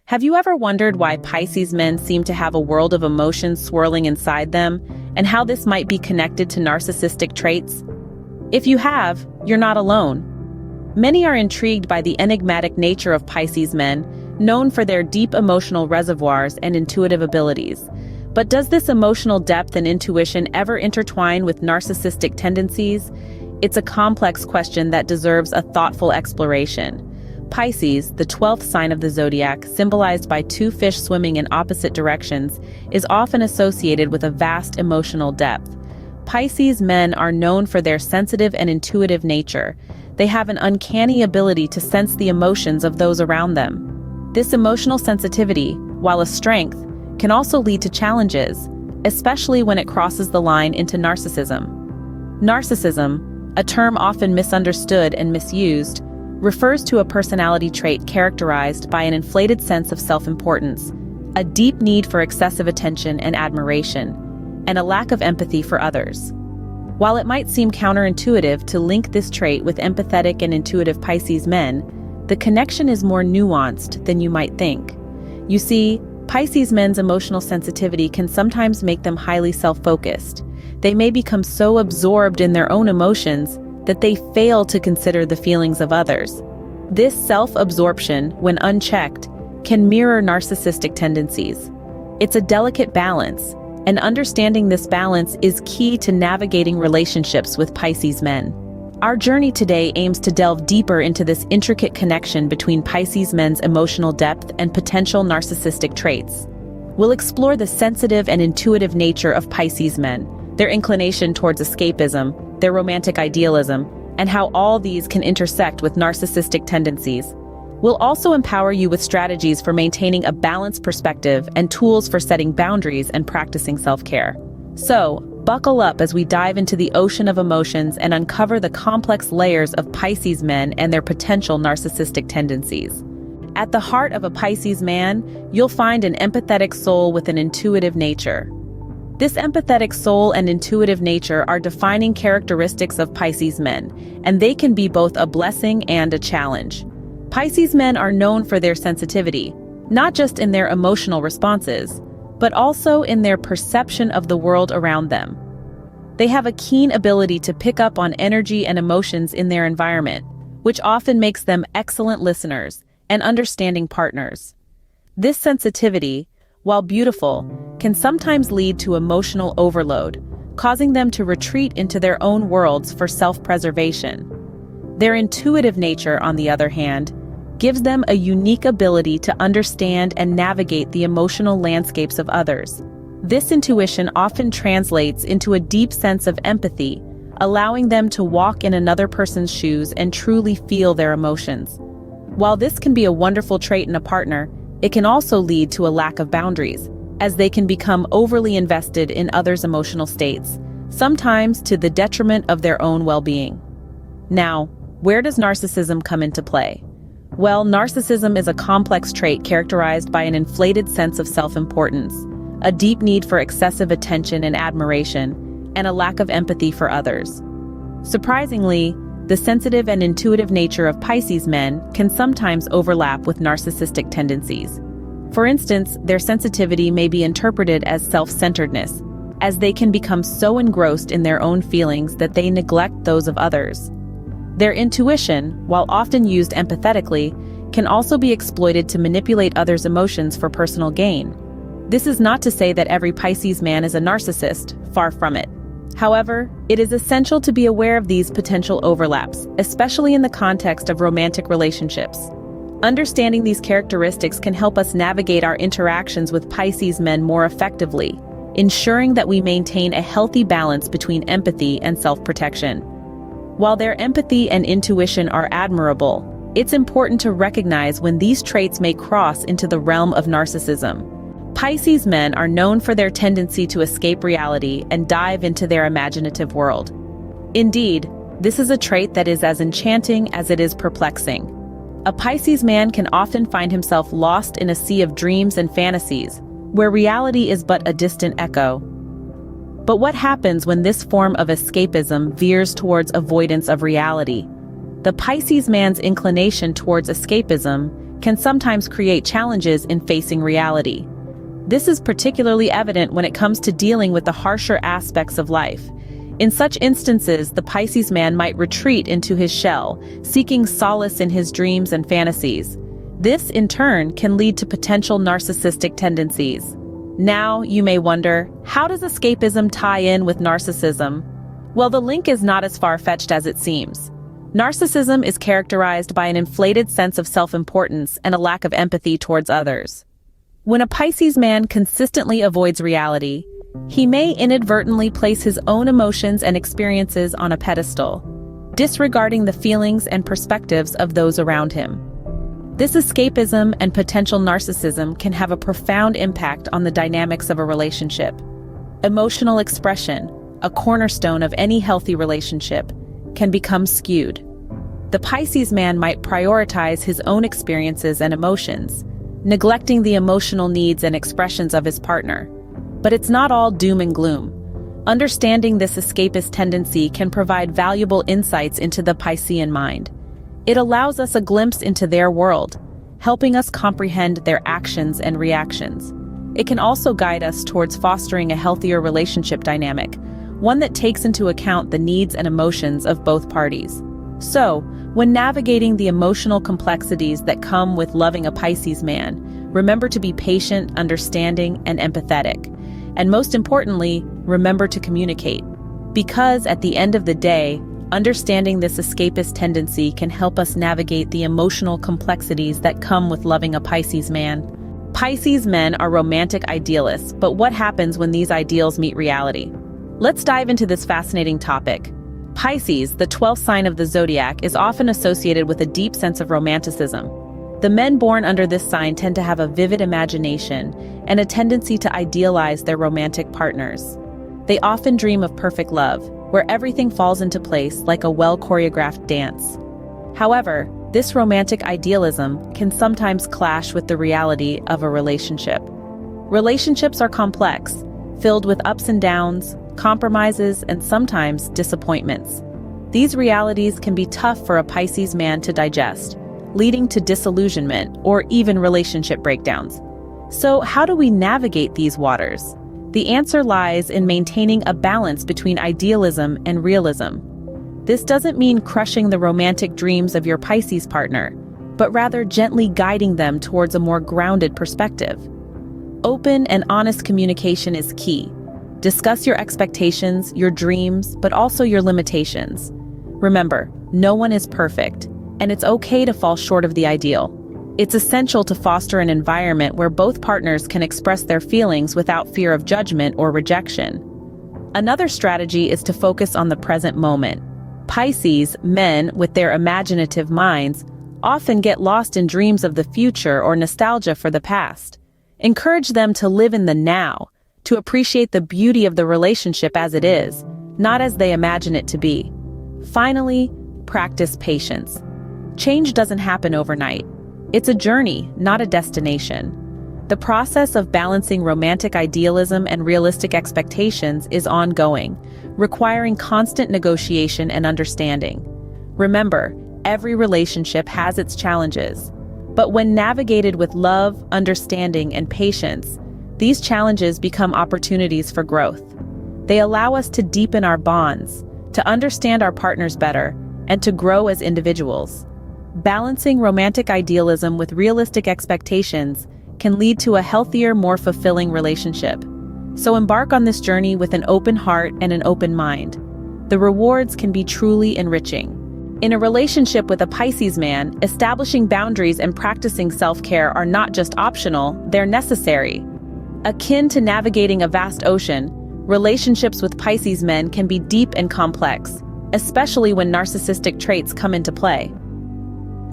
Have you ever wondered why Pisces men seem to have a world of emotions swirling inside them, and how this might be connected to narcissistic traits? If you have, you're not alone. Many are intrigued by the enigmatic nature of Pisces men, known for their deep emotional reservoirs and intuitive abilities. But does this emotional depth and intuition ever intertwine with narcissistic tendencies? It's a complex question that deserves a thoughtful exploration. Pisces, the 12th sign of the zodiac, symbolized by two fish swimming in opposite directions, is often associated with a vast emotional depth. Pisces men are known for their sensitive and intuitive nature. They have an uncanny ability to sense the emotions of those around them. This emotional sensitivity, while a strength, can also lead to challenges, especially when it crosses the line into narcissism. Narcissism, a term often misunderstood and misused, refers to a personality trait characterized by an inflated sense of self-importance, a deep need for excessive attention and admiration, and a lack of empathy for others. While it might seem counterintuitive to link this trait with empathetic and intuitive Pisces men, the connection is more nuanced than you might think. You see, Pisces men's emotional sensitivity can sometimes make them highly self-focused. They may become so absorbed in their own emotions that they fail to consider the feelings of others. This self-absorption, when unchecked, can mirror narcissistic tendencies. It's a delicate balance, and understanding this balance is key to navigating relationships with Pisces men. Our journey today aims to delve deeper into this intricate connection between Pisces men's emotional depth and potential narcissistic traits. We'll explore the sensitive and intuitive nature of Pisces men, their inclination towards escapism, their romantic idealism, and how all these can intersect with narcissistic tendencies. We'll also empower you with strategies for maintaining a balanced perspective and tools for setting boundaries and practicing self-care. So, buckle up as we dive into the ocean of emotions and uncover the complex layers of Pisces men and their potential narcissistic tendencies. At the heart of a Pisces man, you'll find an empathetic soul with an intuitive nature. This empathetic soul and intuitive nature are defining characteristics of Pisces men, and they can be both a blessing and a challenge. Pisces men are known for their sensitivity, not just in their emotional responses, but also in their perception of the world around them. They have a keen ability to pick up on energy and emotions in their environment, which often makes them excellent listeners and understanding partners. This sensitivity, while beautiful, can sometimes lead to emotional overload, causing them to retreat into their own worlds for self-preservation. Their intuitive nature, on the other hand, gives them a unique ability to understand and navigate the emotional landscapes of others. This intuition often translates into a deep sense of empathy, allowing them to walk in another person's shoes and truly feel their emotions. While this can be a wonderful trait in a partner, it can also lead to a lack of boundaries, as they can become overly invested in others' emotional states, sometimes to the detriment of their own well-being. Now, where does narcissism come into play? Well, narcissism is a complex trait characterized by an inflated sense of self-importance, a deep need for excessive attention and admiration, and a lack of empathy for others. Surprisingly, the sensitive and intuitive nature of Pisces men can sometimes overlap with narcissistic tendencies. For instance, their sensitivity may be interpreted as self-centeredness, as they can become so engrossed in their own feelings that they neglect those of others. Their intuition, while often used empathetically, can also be exploited to manipulate others' emotions for personal gain. This is not to say that every Pisces man is a narcissist, far from it. However, it is essential to be aware of these potential overlaps, especially in the context of romantic relationships. Understanding these characteristics can help us navigate our interactions with Pisces men more effectively, ensuring that we maintain a healthy balance between empathy and self-protection. While their empathy and intuition are admirable, it's important to recognize when these traits may cross into the realm of narcissism. Pisces men are known for their tendency to escape reality and dive into their imaginative world. Indeed, this is a trait that is as enchanting as it is perplexing. A Pisces man can often find himself lost in a sea of dreams and fantasies, where reality is but a distant echo. But what happens when this form of escapism veers towards avoidance of reality? The Pisces man's inclination towards escapism can sometimes create challenges in facing reality. This is particularly evident when it comes to dealing with the harsher aspects of life. In such instances, the Pisces man might retreat into his shell, seeking solace in his dreams and fantasies. This, in turn, can lead to potential narcissistic tendencies. Now, you may wonder, how does escapism tie in with narcissism? Well, the link is not as far-fetched as it seems. Narcissism is characterized by an inflated sense of self-importance and a lack of empathy towards others. When a Pisces man consistently avoids reality, he may inadvertently place his own emotions and experiences on a pedestal, disregarding the feelings and perspectives of those around him. This escapism and potential narcissism can have a profound impact on the dynamics of a relationship. Emotional expression, a cornerstone of any healthy relationship, can become skewed. The Pisces man might prioritize his own experiences and emotions, neglecting the emotional needs and expressions of his partner. But it's not all doom and gloom. Understanding this escapist tendency can provide valuable insights into the Piscean mind. It allows us a glimpse into their world, helping us comprehend their actions and reactions. It can also guide us towards fostering a healthier relationship dynamic, one that takes into account the needs and emotions of both parties. So, when navigating the emotional complexities that come with loving a Pisces man, remember to be patient, understanding, and empathetic. And most importantly, remember to communicate. Because at the end of the day, understanding this escapist tendency can help us navigate the emotional complexities that come with loving a Pisces man. Pisces men are romantic idealists, but what happens when these ideals meet reality? Let's dive into this fascinating topic. Pisces, the 12th sign of the zodiac, is often associated with a deep sense of romanticism. The men born under this sign tend to have a vivid imagination and a tendency to idealize their romantic partners. They often dream of perfect love, where everything falls into place like a well-choreographed dance. However, this romantic idealism can sometimes clash with the reality of a relationship. Relationships are complex, filled with ups and downs, compromises, and sometimes disappointments. These realities can be tough for a Pisces man to digest, leading to disillusionment or even relationship breakdowns. So, how do we navigate these waters? The answer lies in maintaining a balance between idealism and realism. This doesn't mean crushing the romantic dreams of your Pisces partner, but rather gently guiding them towards a more grounded perspective. Open and honest communication is key. Discuss your expectations, your dreams, but also your limitations. Remember, no one is perfect, and it's okay to fall short of the ideal. It's essential to foster an environment where both partners can express their feelings without fear of judgment or rejection. Another strategy is to focus on the present moment. Pisces men, with their imaginative minds, often get lost in dreams of the future or nostalgia for the past. Encourage them to live in the now, to appreciate the beauty of the relationship as it is, not as they imagine it to be. Finally, practice patience. Change doesn't happen overnight. It's a journey, not a destination. The process of balancing romantic idealism and realistic expectations is ongoing, requiring constant negotiation and understanding. Remember, every relationship has its challenges, but when navigated with love, understanding, and patience, these challenges become opportunities for growth. They allow us to deepen our bonds, to understand our partners better, and to grow as individuals. Balancing romantic idealism with realistic expectations can lead to a healthier, more fulfilling relationship. So embark on this journey with an open heart and an open mind. The rewards can be truly enriching. In a relationship with a Pisces man, establishing boundaries and practicing self-care are not just optional, they're necessary. Akin to navigating a vast ocean, relationships with Pisces men can be deep and complex, especially when narcissistic traits come into play.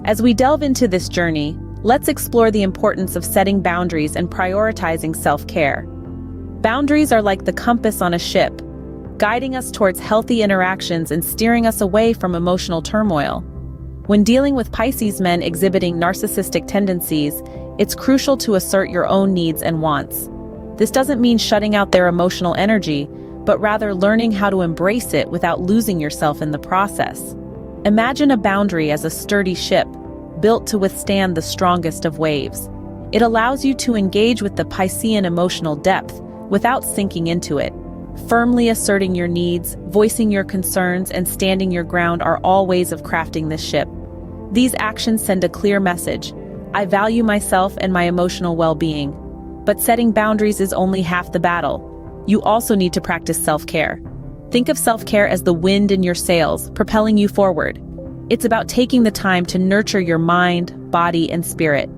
As we delve into this journey, let's explore the importance of setting boundaries and prioritizing self-care. Boundaries are like the compass on a ship, guiding us towards healthy interactions and steering us away from emotional turmoil. When dealing with Pisces men exhibiting narcissistic tendencies, it's crucial to assert your own needs and wants. This doesn't mean shutting out their emotional energy, but rather learning how to embrace it without losing yourself in the process. Imagine a boundary as a sturdy ship, built to withstand the strongest of waves. It allows you to engage with the Piscean emotional depth without sinking into it. Firmly asserting your needs, voicing your concerns, and standing your ground are all ways of crafting this ship. These actions send a clear message. I value myself and my emotional well-being. But setting boundaries is only half the battle. You also need to practice self-care. Think of self-care as the wind in your sails, propelling you forward. It's about taking the time to nurture your mind, body, and spirit.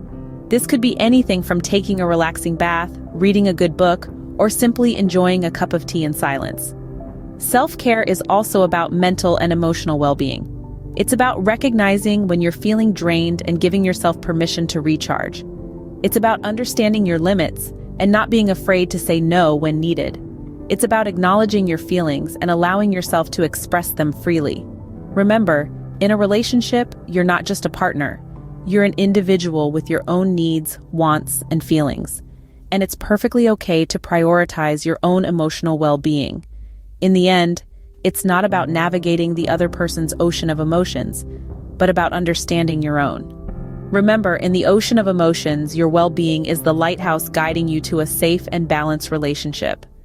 This could be anything from taking a relaxing bath, reading a good book, or simply enjoying a cup of tea in silence. Self-care is also about mental and emotional well-being. It's about recognizing when you're feeling drained and giving yourself permission to recharge. It's about understanding your limits and not being afraid to say no when needed. It's about acknowledging your feelings and allowing yourself to express them freely. Remember, in a relationship, you're not just a partner. You're an individual with your own needs, wants, and feelings. And it's perfectly okay to prioritize your own emotional well-being. In the end, it's not about navigating the other person's ocean of emotions, but about understanding your own. Remember, in the ocean of emotions, your well-being is the lighthouse guiding you to a safe and balanced relationship.